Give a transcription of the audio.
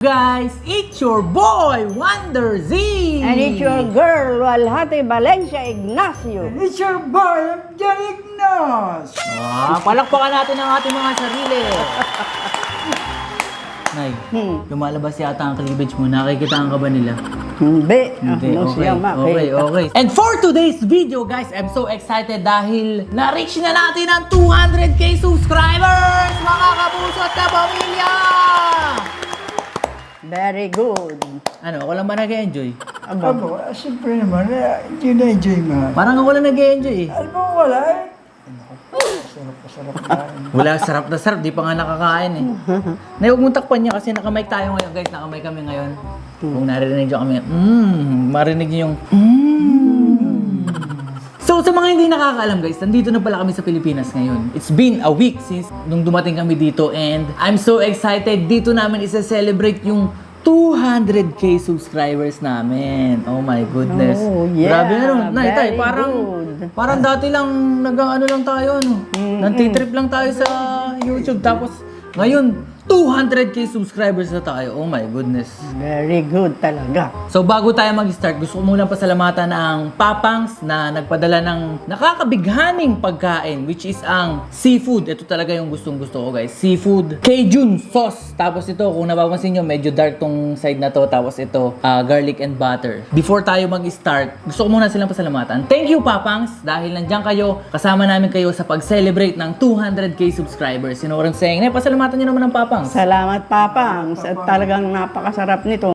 Guys, it's your boy, Wonder Z! And it's your girl, Walhati Valencia Ignacio. And it's your boy, John Ignos! Palakpakan natin ang ating mga sarili. Nay, lumalabas yata ang cleavage mo. Nakikitaan ka ba nila? Hindi. Hindi, Ano siya makita. okay. And for today's video, guys, I'm so excited dahil na-reach na natin ang 200k subscribers, mga kapuso at kapamilya! Very good. Ano, ako lang ba nag-enjoy? Abo, siyempre naman, enjoy mo. Parang ako lang nag-enjoy eh. Alam mo, wala eh. Sarap na. Wala, sarap na sarap. Di pa nga nakakain eh. Nay, huwag mong takpan niya kasi nakamay tayo ngayon. Guys, nakamay kami ngayon. Kung narinig niyo kami, marinig niyo yung So, sa mga hindi nakakaalam guys, nandito na pala kami sa Pilipinas ngayon. It's been a week since nung dumating kami dito and I'm so excited. Dito namin isa-celebrate yung 200k subscribers namin. Oh my goodness. Oh, yeah. Grabe ano. Nay, tay, Very parang dati lang nag-ano lang tayo, no? Nantitrip lang tayo sa YouTube. Tapos, ngayon, 200k subscribers na tayo. Oh my goodness. Very good talaga. So bago tayo mag-start, gusto ko munang pasalamatan ang Papangs na nagpadala ng nakakabighaning pagkain which is ang seafood. Ito talaga yung gustong-gusto ko guys. Seafood Cajun sauce. Tapos ito, kung napapansin nyo, medyo dark tong side na to. Tapos ito, garlic and butter. Before tayo mag-start, gusto ko muna silang pasalamatan. Thank you Papangs dahil nandiyan kayo. Kasama namin kayo sa pag-celebrate ng 200k subscribers. You know what I'm saying? Pasalamatan nyo naman ng Papangs. Salamat, Papangs. At talagang napakasarap nito.